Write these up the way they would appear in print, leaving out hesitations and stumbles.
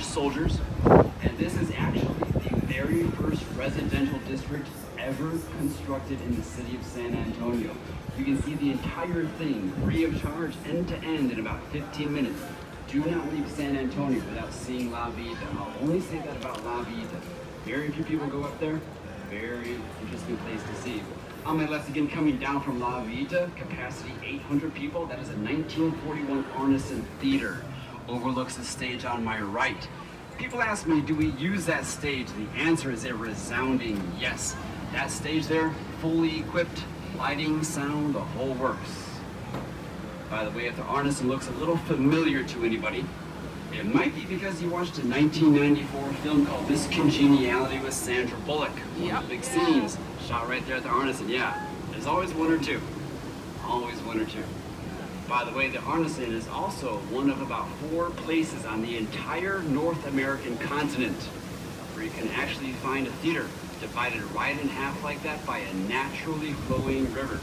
soldiers. And this is actually the very first residential district ever constructed in the city of San Antonio. You can see the entire thing free of charge, end to end, in about 15 minutes. Do not leave San Antonio without seeing La Vita. I'll only say that about La Vita. Very few people go up there. Very interesting place to see. On my left again, coming down from La Vita, capacity 800 people. That is a 1941 Arneson Theater. Overlooks the stage on my right. People ask me, do we use that stage? The answer is a resounding yes. That stage there, fully equipped, lighting, sound, the whole works. By the way, if the Arneson looks a little familiar to anybody, it might be because you watched a 1994 film called This Congeniality with Sandra Bullock. One of the big scenes, shot right there at the Arneson. Yeah, there's always one or two. Always one or two. By the way, the Arneson is also one of about 4 places on the entire North American continent where you can actually find a theater divided right in half like that by a naturally flowing river.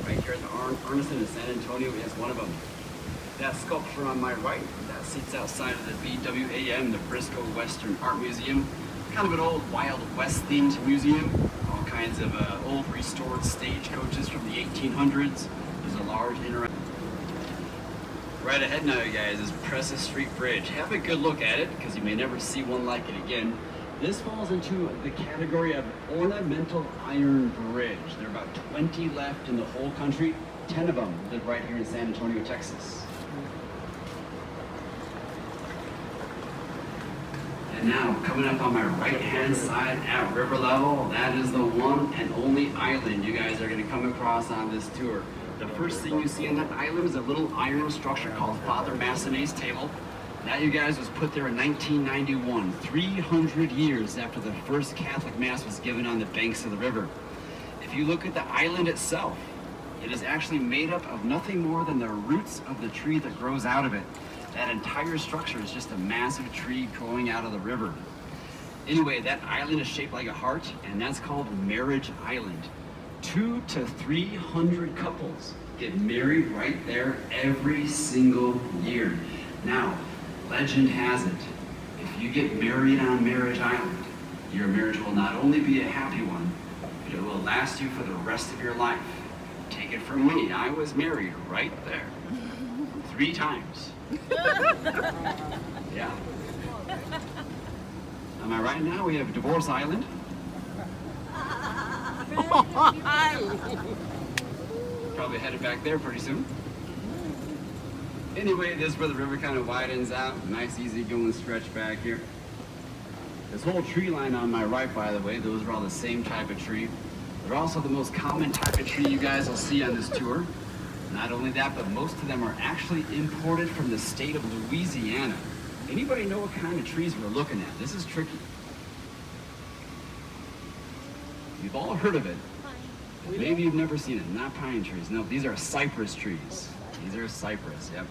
Right here at the Arneson in San Antonio is one of them. That sculpture on my right, that sits outside of the BWAM, the Briscoe Western Art Museum. Kind of an old Wild West themed museum. All kinds of old restored stagecoaches from the 1800s. There's a large interactive. Right ahead now, you guys, is Presa Street Bridge. Have a good look at it, because you may never see one like it again. This falls into the category of ornamental iron bridge. There are about 20 left in the whole country. 10 of them live right here in San Antonio, Texas. And now, coming up on my right-hand side at river level, that is the one and only island you guys are going to come across on this tour. The first thing you see on that island is a little iron structure called Father Massenet's Table. That, you guys, was put there in 1991, 300 years after the first Catholic Mass was given on the banks of the river. If you look at the island itself, it is actually made up of nothing more than the roots of the tree that grows out of it. That entire structure is just a massive tree growing out of the river. Anyway, that island is shaped like a heart, and that's called Marriage Island. 200 to 300 couples get married right there every single year. Now, legend has it, if you get married on Marriage Island, your marriage will not only be a happy one, but it will last you for the rest of your life. Take it from me, I was married right there. 3 times. Yeah. Am I right now? We have Divorce Island. Probably headed back there pretty soon. Anyway, this is where the river kind of widens out. Nice, easy going stretch back here. This whole tree line on my right, by the way, those are all the same type of tree. They're also the most common type of tree you guys will see on this tour. Not only that, but most of them are actually imported from the state of Louisiana. Anybody know what kind of trees we're looking at? This is tricky. You've all heard of it, but maybe you've never seen it. Not pine trees. No, these are cypress trees. These are cypress, yep.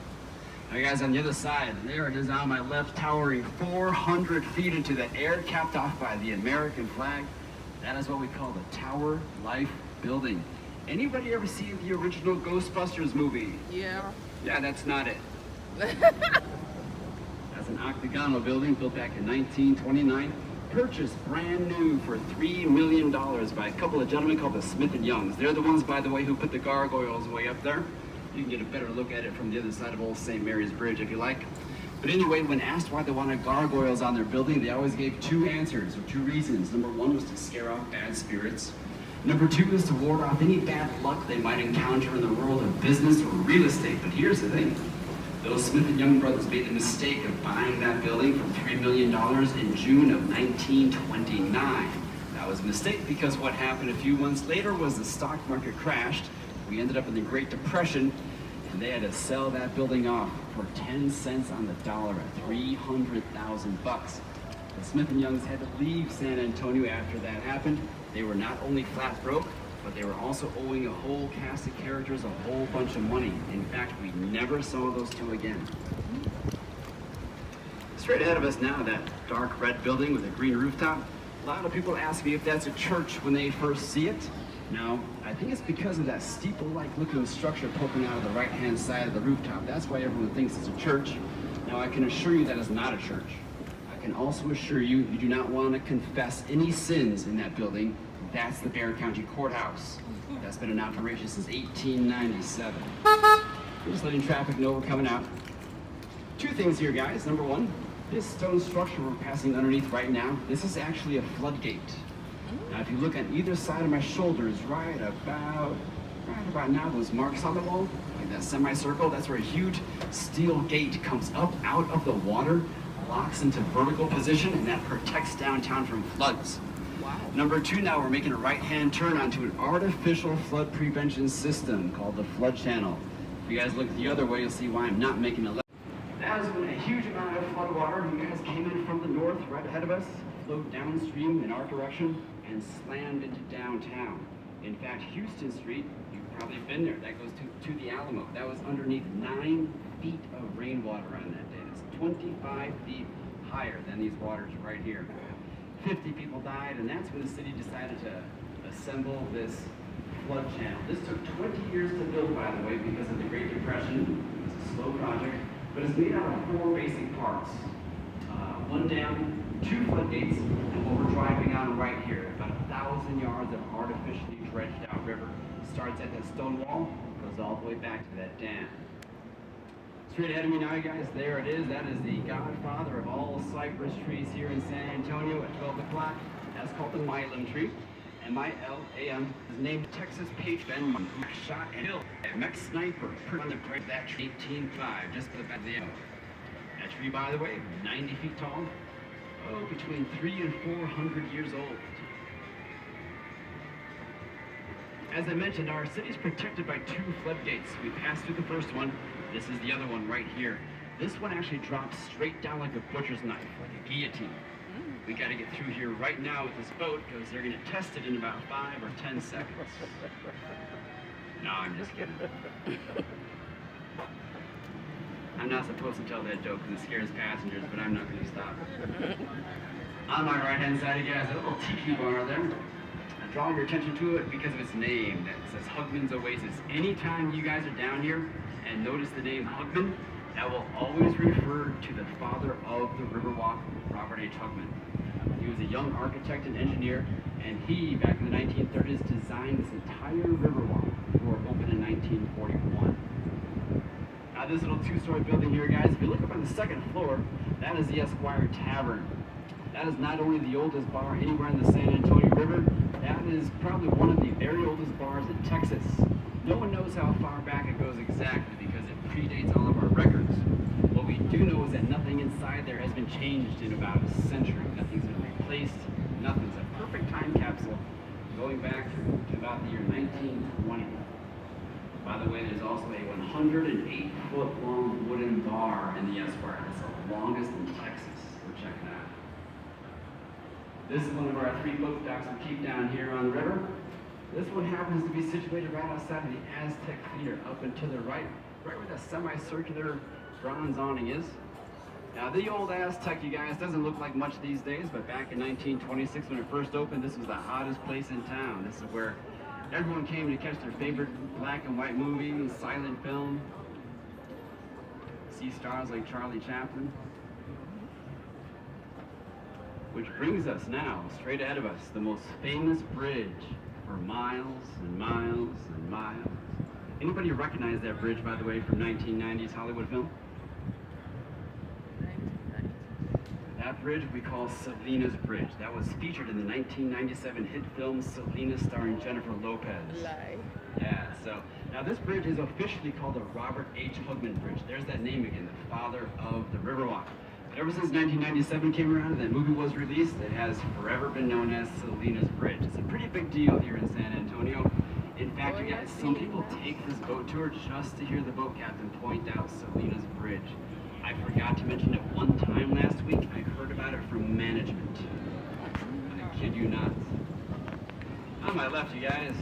Now guys, on the other side, there it is on my left, towering 400 feet into the air, capped off by the American flag. That is what we call the Tower Life Building. Anybody ever see the original Ghostbusters movie? Yeah. Yeah, that's not it. That's an octagonal building built back in 1929. Purchased brand new for $3 million by a couple of gentlemen called the Smith & Youngs. They're the ones, by the way, who put the gargoyles way up there. You can get a better look at it from the other side of Old St. Mary's Bridge if you like. But anyway, when asked why they wanted gargoyles on their building, they always gave 2 answers, or 2 reasons. Number 1 was to scare off bad spirits. Number 2 is to ward off any bad luck they might encounter in the world of business or real estate. But here's the thing. Those Smith & Young brothers made the mistake of buying that building for $3 million in June of 1929. That was a mistake because what happened a few months later was the stock market crashed. We ended up in the Great Depression, and they had to sell that building off for 10 cents on the dollar at $300,000. The Smith & Youngs had to leave San Antonio after that happened. They were not only flat broke, but they were also owing a whole cast of characters a whole bunch of money. In fact, we never saw those 2 again. Straight ahead of us now, that dark red building with a green rooftop. A lot of people ask me if that's a church when they first see it. No, I think it's because of that steeple-like looking structure poking out of the right-hand side of the rooftop. That's why everyone thinks it's a church. Now, I can assure you that is not a church. I I can also assure you, you do not want to confess any sins in that building. That's the Bexar County Courthouse. That's been in operation since 1897. I'm just letting traffic know we're coming out. Two things here, guys. Number one, this stone structure we're passing underneath right now, this is actually a floodgate. Now, if you look on either side of my shoulders, right about now, those marks on the wall, like that semicircle, that's where a huge steel gate comes up out of the water, locks into vertical position, and that protects downtown from floods. Wow. Number two, now we're making a right-hand turn onto an artificial flood prevention system called the flood channel. If you guys look the other way, you'll see why I'm not making a left. That is when a huge amount of flood water, you guys came in from the north right ahead of us, flowed downstream in our direction, and slammed into downtown. In fact, Houston Street, you've probably been there, that goes to the Alamo. That was underneath 9 feet of rainwater on that day. It's 25 feet higher than these waters right here. 50 people died, and that's when the city decided to assemble this flood channel. This took 20 years to build, by the way, because of the Great Depression. It's a slow project, but it's made out of 4 basic parts. One dam, 2 floodgates, and what we're driving on right here, about 1,000 yards of artificially dredged out river. Starts at that stone wall, goes all the way back to that dam. Straight ahead of me now, you guys, there it is. That is the godfather of all cypress trees here in San Antonio at 12 o'clock. That's called the Milam tree. M-I-L-A-M is named Texas Page Ben, who shot and killed a Mex sniper on the break that tree 18.5, just for the back of the end. That tree, by the way, 90 feet tall, between 300 and 400 years old. As I mentioned, our city is protected by 2 floodgates. We passed through the first one. This is the other one right here. This one actually drops straight down like a butcher's knife, like a guillotine. We got to get through here right now with this boat because they're going to test it in about 5 or 10 seconds. No, I'm just kidding. I'm not supposed to tell that joke because it scares passengers, but I'm not going to stop. On my right-hand side, you guys, a little tiki bar there. I draw your attention to it because of its name. That says Hugman's Oasis. Anytime you guys are down here and notice the name Hugman, that will always refer to the father of the Riverwalk, Robert H. Hugman. He was a young architect and engineer, and he, back in the 1930s, designed this entire Riverwalk before it opened in 1941. Now this little 2-story building here, guys, if you look up on the 2nd floor, that is the Esquire Tavern. That is not only the oldest bar anywhere in the San Antonio River, that is probably one of the very oldest bars in Texas. No one knows how far back it goes exactly because it predates all of our records. What we do know is that nothing inside there has been changed in about a century. Nothing's been replaced. Nothing's a perfect time capsule going back to about the year 1920. By the way, there's also a 108-foot-long wooden bar in the Esquire. It's the longest in Texas. Go check it out. This is one of our 3 boat docks we keep down here on the river. This one happens to be situated right outside of the Aztec Theater, up and to the right where that semicircular bronze awning is. Now, the old Aztec, you guys, doesn't look like much these days, but back in 1926 when it first opened, this was the hottest place in town. This is where everyone came to catch their favorite black and white movie, silent film, see stars like Charlie Chaplin. Which brings us now, straight ahead of us, the most famous bridge for miles and miles and miles. Anybody recognize that bridge, by the way, from 1990s Hollywood film? That bridge we call Selena's Bridge. That was featured in the 1997 hit film Selena starring Jennifer Lopez. Yeah, so now this bridge is officially called the Robert H. Hugman Bridge. There's that name again, the father of the Riverwalk. But ever since 1997 came around and that movie was released, it has forever been known as Selena's Bridge. It's a pretty big deal here in San Antonio. In fact, you guys, some people take this boat tour just to hear the boat captain point out Selena's Bridge. I forgot to mention it one time last week. I heard about it from management. I kid you not. On my left, you guys,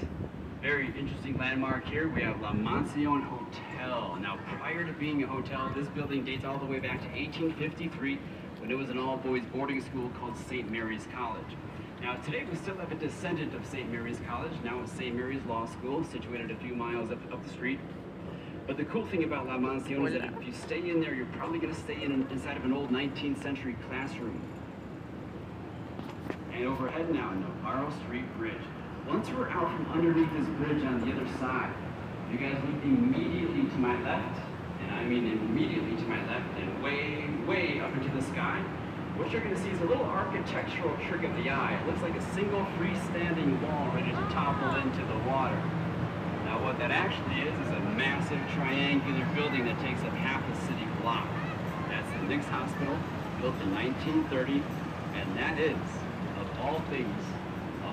very interesting landmark here. We have La Mansión Hotel. Now, prior to being a hotel, this building dates all the way back to 1853 when it was an all-boys boarding school called St. Mary's College. Now, today we still have a descendant of St. Mary's College. Now it's St. Mary's Law School, situated a few miles up the street. But the cool thing about La Mansión is that if you stay in there, you're probably going to stay inside of an old 19th century classroom. And overhead now, Navarro Street Bridge. Once we're out from underneath this bridge on the other side, you guys look immediately to my left, and I mean immediately to my left, and way, way up into the sky, what you're going to see is a little architectural trick of the eye. It looks like a single freestanding wall ready to topple into the water. Now what that actually is a massive triangular building that takes up half a city block. That's the Nix Hospital, built in 1930, and that is, of all things,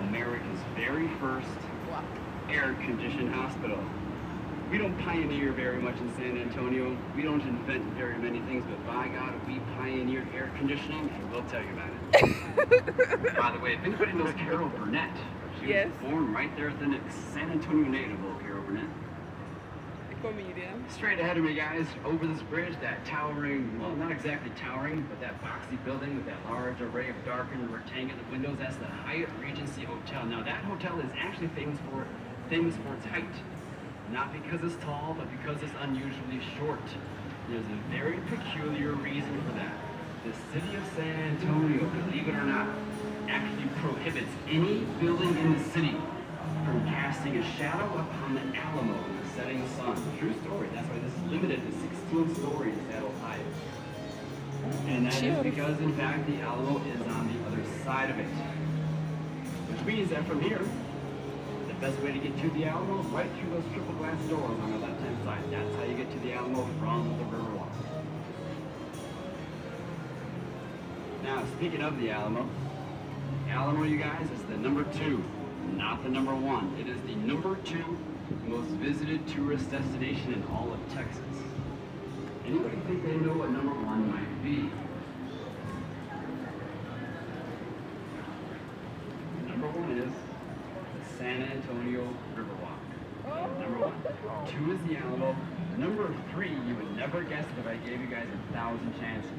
America's very first air-conditioned hospital. We don't pioneer very much in San Antonio. We don't invent very many things, but by God, we pioneered air conditioning, and we'll tell you about it. By the way, if anybody knows Carol Burnett, she was born right there at the Nix. San Antonio native, old Carol Burnett. Comedian. Straight ahead of me, guys, over this bridge, that towering, well, not exactly towering, but that boxy building with that large array of darkened rectangular windows, that's the Hyatt Regency Hotel. Now, that hotel is actually famous for its height. Not because it's tall, but because it's unusually short. There's a very peculiar reason for that. The city of San Antonio, believe it or not, actually prohibits any building in the city from casting a shadow upon the Alamo in the setting sun. True story. That's why this is limited to 16 stories at Ohio. And that is because, in fact, the Alamo is on the other side of it. Which means that from here, the best way to get to the Alamo is right through those triple glass doors on the left-hand side. That's how you get to the Alamo from the Riverwalk. Now, speaking of the Alamo, you guys, is the number 2, not the number 1. It is the number 2 most visited tourist destination in all of Texas. Anybody think they know what number 1 might be? Number 1 is San Antonio Riverwalk. Number 1. 2 is the Alamo. Number 3, you would never guess it if I gave you guys 1,000 chances.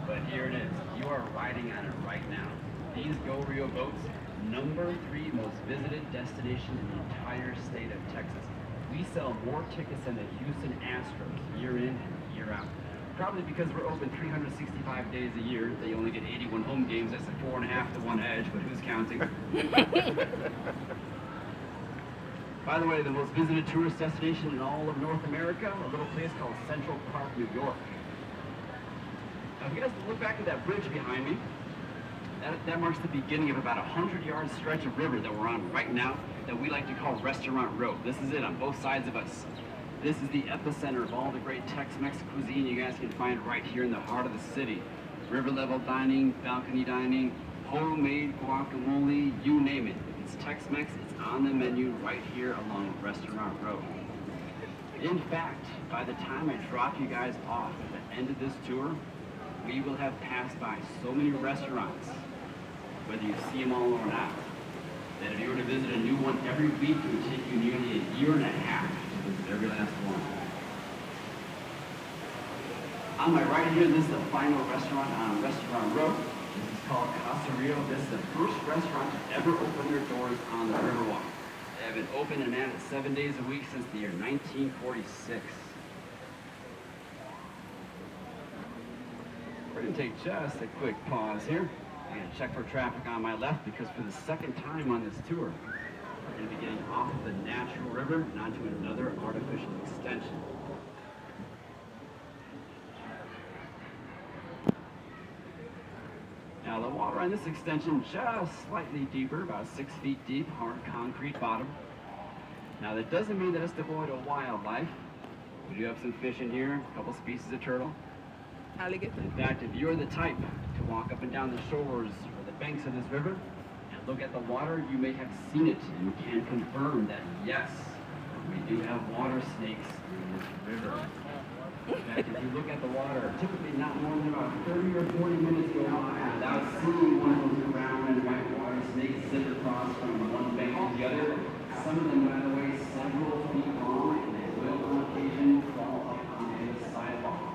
But here it is. You are riding on it right now. These Go Rio boats, number 3 most visited destination in the entire state of Texas. We sell more tickets than the Houston Astros year in and year out. Probably because we're open 365 days a year. They only get 81 home games. That's a 4.5 to 1 edge, but who's counting? By the way, the most visited tourist destination in all of North America, a little place called Central Park, New York. Now, if you guys look back at that bridge behind me, that marks the beginning of about a 100-yard stretch of river that we're on right now that we like to call Restaurant Road. This is it on both sides of us. This is the epicenter of all the great Tex-Mex cuisine you guys can find right here in the heart of the city. River-level dining, balcony dining, homemade guacamole, you name it. If it's Tex-Mex, it's on the menu right here along Restaurant Road. In fact, by the time I drop you guys off at the end of this tour, we will have passed by so many restaurants, whether you see them all or not, that if you were to visit a new one every week, it would take you nearly a year and a half to visit every last one. On my right here, this is the final restaurant on Restaurant Road. This is called Casa Rio. This is the first restaurant to ever open their doors on the Riverwalk. They have been open and at it 7 days a week since the year 1946. We're going to take just a quick pause here. I'm going to check for traffic on my left because for the second time on this tour, we're going to be getting off of the natural river and onto another artificial extension. Now the water on this extension just slightly deeper, about 6 feet deep, hard concrete bottom. Now that doesn't mean that it's devoid of wildlife. We do have some fish in here, a couple species of turtle. Alligator. In fact, if you're the type to walk up and down the shores or the banks of this river and look at the water, you may have seen it and can confirm that, yes, we do have water snakes in this river. In fact, if you look at the water, typically not more than about 30 or 40 minutes go by without seeing one of those brown and white water snakes zip across from one bank to the other. Some of them, by the way, several feet long, and they will on occasion fall up onto the sidewalk.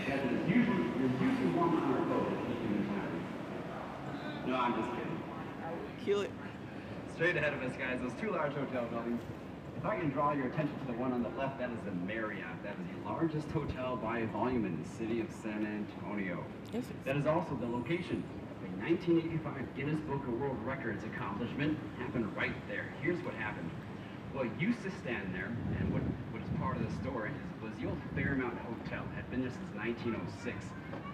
There's usually one on our boat at any given time. No, I'm just kidding. Kill it. Straight ahead of us, guys, those two large hotel buildings. If I can draw your attention to the one on the left, that is the Marriott. That is the largest hotel by volume in the city of San Antonio. Yes. That is also the location of a 1985 Guinness Book of World Records accomplishment. Happened right there. Here's what happened. What used to stand there, and what is part of the story, was the old Fairmount Hotel. Had been there since 1906.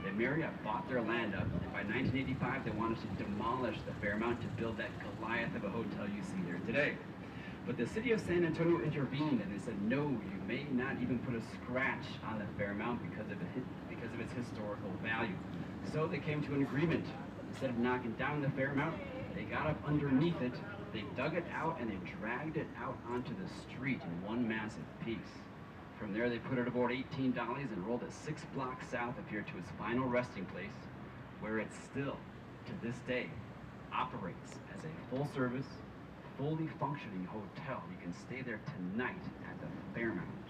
The Marriott bought their land up, and by 1985 they wanted to demolish the Fairmount to build that Goliath of a hotel you see there today. But the city of San Antonio intervened, and they said, no, you may not even put a scratch on the Fairmount because of its historical value. So they came to an agreement. Instead of knocking down the Fairmount, they got up underneath it, they dug it out, and they dragged it out onto the street in one massive piece. From there, they put it aboard 18 dollies and rolled it 6 blocks south of here to its final resting place, where it still, to this day, operates as a full-service, fully functioning hotel. You can stay there tonight at the Fairmount.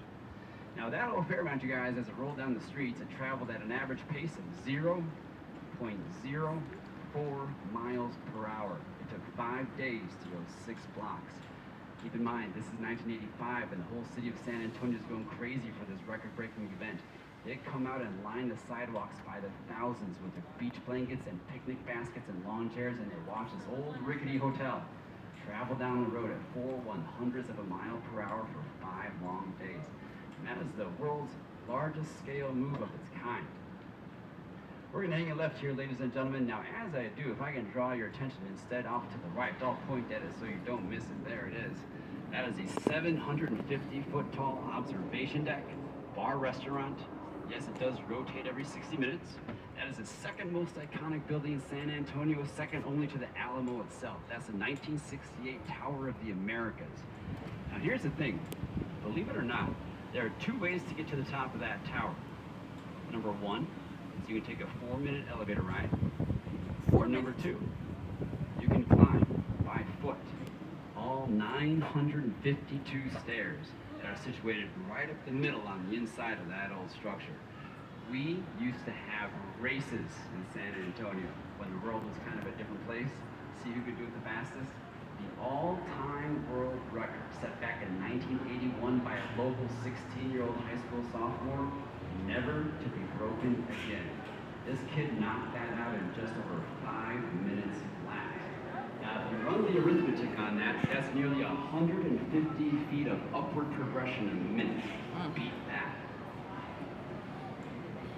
Now, that old Fairmount, you guys, as it rolled down the streets, it traveled at an average pace of 0.04 miles per hour. It took 5 days to go 6 blocks. Keep in mind, this is 1985, and the whole city of San Antonio is going crazy for this record-breaking event. They come out and line the sidewalks by the thousands with their beach blankets and picnic baskets and lawn chairs, and they watch this old rickety hotel travel down the road at 4/100ths of a mile per hour for 5 long days. And that is the world's largest scale move of its kind. We're going to hang it left here, ladies and gentlemen. Now, as I do, if I can draw your attention instead off to the right, I'll point at it so you don't miss it. There it is. That is a 750-foot tall observation deck, bar restaurant. Yes, it does rotate every 60 minutes. That is the second most iconic building in San Antonio, second only to the Alamo itself. That's the 1968 Tower of the Americas. Now, here's the thing. Believe it or not, there are 2 ways to get to the top of that tower. Number 1, is you can take a 4-minute elevator ride. Or number 2, you can climb by foot all 952 stairs that are situated right up the middle on the inside of that old structure. We used to have races in San Antonio when the world was kind of a different place. See who could do it the fastest? The all-time world record set back in 1981 by a local 16-year-old high school sophomore, never to be broken again. This kid knocked that out in just over 5 minutes flat. Now, if you run the arithmetic on that, that's nearly 150 feet of upward progression in a minute. Beat that.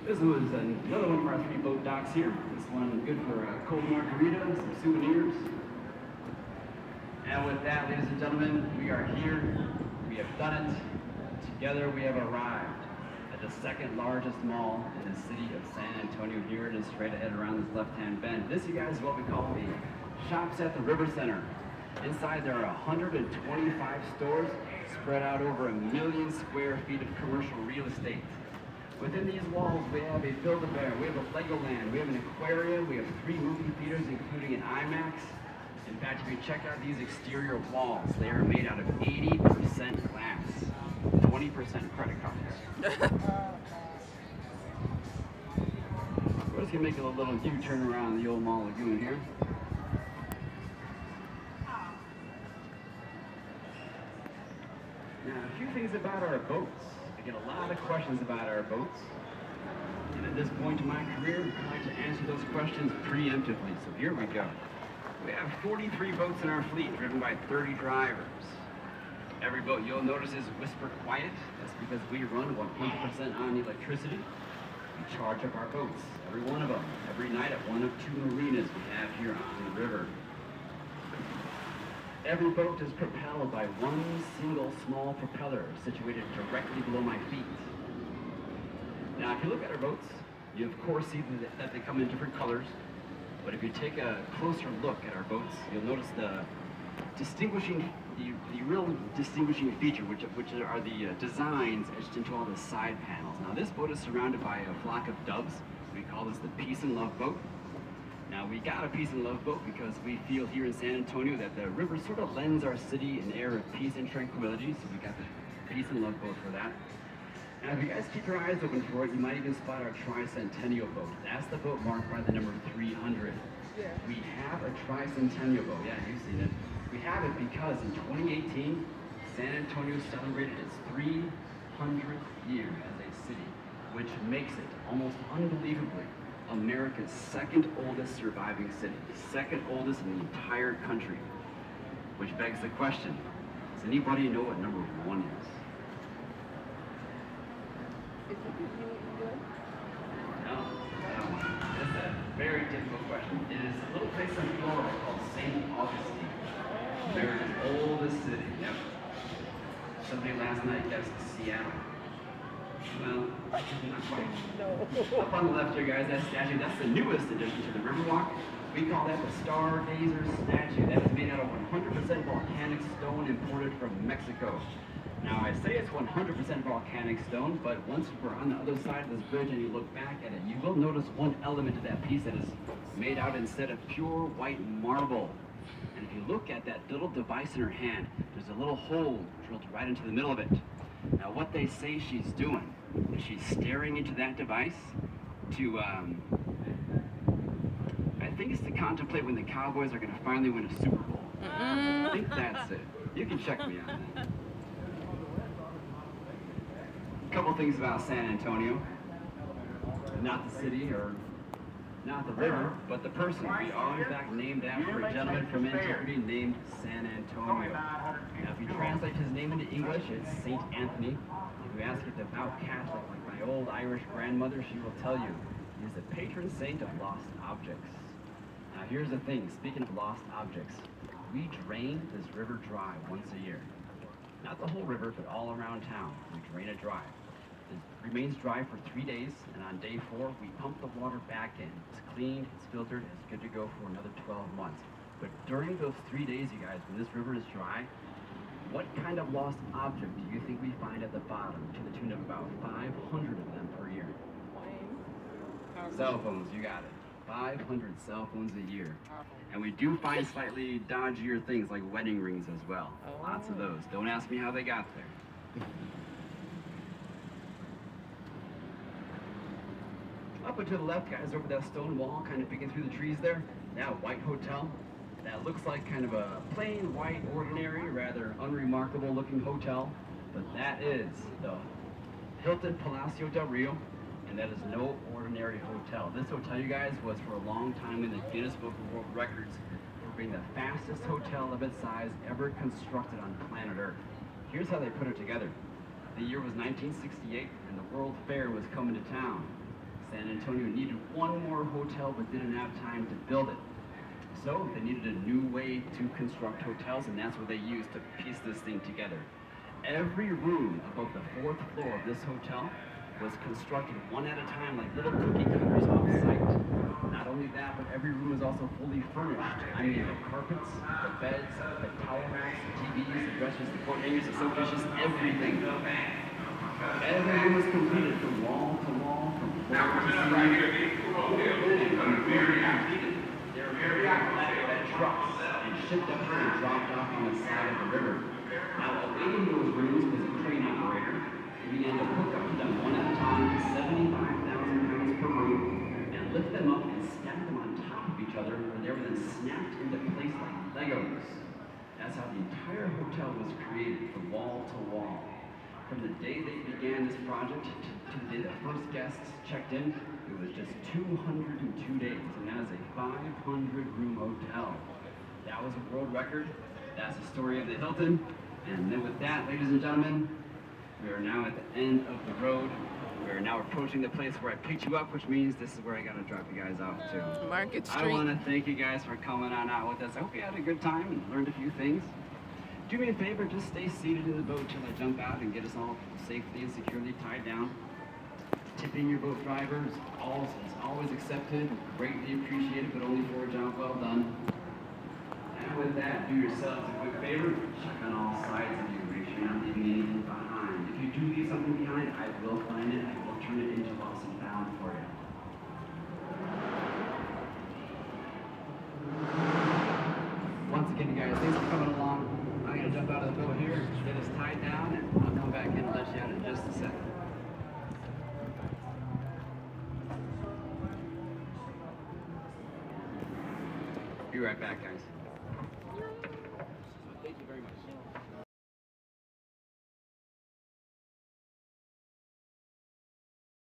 This was another one of our 3 boat docks here. This one good for a cold margarita, some souvenirs. And with that, ladies and gentlemen, we are here. We have done it. Together we have arrived at the second largest mall in the city of San Antonio. Here it is straight ahead around this left-hand bend. This, you guys, is what we call the Shops at the River Center. Inside there are 125 stores spread out over 1 million square feet of commercial real estate. Within these walls, we have a Build-A-Bear, we have a Legoland, we have an aquarium, we have 3 movie theaters, including an IMAX. In fact, if you check out these exterior walls, they are made out of 80% glass, 20% credit cards. We're just gonna make a little U-turn around the old Mall Lagoon here. Now, a few things about our boats. I get a lot of questions about our boats. And at this point in my career, I like to answer those questions preemptively. So here we go. We have 43 boats in our fleet, driven by 30 drivers. Every boat you'll notice is whisper quiet. That's because we run 100% on electricity. We charge up our boats, every one of them, every night at one of 2 marinas we have here on the river. Every boat is propelled by one single small propeller situated directly below my feet. Now, if you look at our boats, you of course see that they come in different colors. But if you take a closer look at our boats, you'll notice the real distinguishing feature, which are the designs etched into all the side panels. Now, this boat is surrounded by a flock of doves. We call this the Peace and Love boat. Now, we got a Peace and Love boat because we feel here in San Antonio that the river sort of lends our city an air of peace and tranquility, so we got the Peace and Love boat for that. Now, if you guys keep your eyes open for it, you might even spot our Tricentennial boat. That's the boat marked by the number 300. Yeah. We have a Tricentennial boat. Yeah, you've seen it. We have it because in 2018, San Antonio celebrated its 300th year as a city, which makes it, almost unbelievably, America's second oldest surviving city, second oldest in the entire country. Which begs the question, does anybody know what number 1 is? Is it in England? No, that's a very difficult question. It is a little place in Florida called St. Augustine. America's oldest city, yep. Somebody last night guessed Seattle. Well, not quite. No. Up on the left here, guys, that statue, that's the newest addition to the Riverwalk. We call that the Stargazer statue. That is made out of 100% volcanic stone imported from Mexico. Now, I say it's 100% volcanic stone, but once we're on the other side of this bridge and you look back at it, you will notice one element of that piece that is made out instead of pure white marble. And if you look at that little device in her hand, there's a little hole drilled right into the middle of it. Now, what they say she's doing is she's staring into that device to, I think it's to contemplate when the Cowboys are going to finally win a Super Bowl. I think that's it. You can check me on that. A couple things about San Antonio. Not the city or not the river, but the person. We are in fact named after a gentleman from antiquity named San Antonio. Now, if you translate his name into English, it's Saint Anthony. If you ask a devout Catholic like my old Irish grandmother, she will tell you he's the patron saint of lost objects. Now, here's the thing. Speaking of lost objects, we drain this river dry once a year. Not the whole river, but all around town. We drain it dry. It remains dry for 3 days, and on day 4, we pump the water back in. It's cleaned, it's filtered, it's good to go for another 12 months. But during those 3 days, you guys, when this river is dry, what kind of lost object do you think we find at the bottom to the tune of about 500 of them per year? Cell phones, you got it. 500 cell phones a year. And we do find slightly dodgier things like wedding rings as well. Lots of those. Don't ask me how they got there. Up and to the left, guys, over that stone wall, kind of peeking through the trees there, that white hotel. That looks like kind of a plain, white, ordinary, rather unremarkable looking hotel. But that is the Hilton Palacio del Rio. And that is no ordinary hotel. This hotel, you guys, was for a long time in the Guinness Book of World Records for being the fastest hotel of its size ever constructed on planet Earth. Here's how they put it together. The year was 1968, and the World Fair was coming to town. San Antonio needed one more hotel, but didn't have time to build it. So they needed a new way to construct hotels, and that's what they used to piece this thing together. Every room above the 4th floor of this hotel was constructed one at a time like little cookie cutters off site. Not only that, but every room was also fully furnished. I mean, the carpets, the beds, the towel racks, the TVs, the dressers, the coat hangers, the soap dishes, everything. Every room was completed from wall to wall, from floor to ceiling. They were very flatbed trucks and shipped up here and dropped off on the side of the river. Now, awaiting those rooms was a crane operator. We began to hook up to them one at a time, 75,000 pounds per room, and lift them up and stack them on top of each other, where they were then snapped into place like Legos. That's how the entire hotel was created, from wall to wall. From the day they began this project to the day the first guests checked in, it was just 202 days, and that is a 500-room hotel. That was a world record. That's the story of the Hilton. And then with that, ladies and gentlemen, we are now at the end of the road. We are now approaching the place where I picked you up, which means this is where I gotta drop you guys off to. Market Street. I want to thank you guys for coming on out with us. I hope you had a good time and learned a few things. Do me a favor, just stay seated in the boat till I jump out and get us all safely and securely tied down. Tipping your boat driver is always accepted, greatly appreciated, but only for a job well done. And with that, do yourselves a quick favor, check on all sides of you, make sure you're not leaving anything behind. If you do leave something behind, I will find it, I will turn it into lost and found for you. Once again, you guys, thanks for coming along. I'm gonna jump out of the boat here, get us tied down, and I'll come back in and let you out in just a second. Be right back, guys.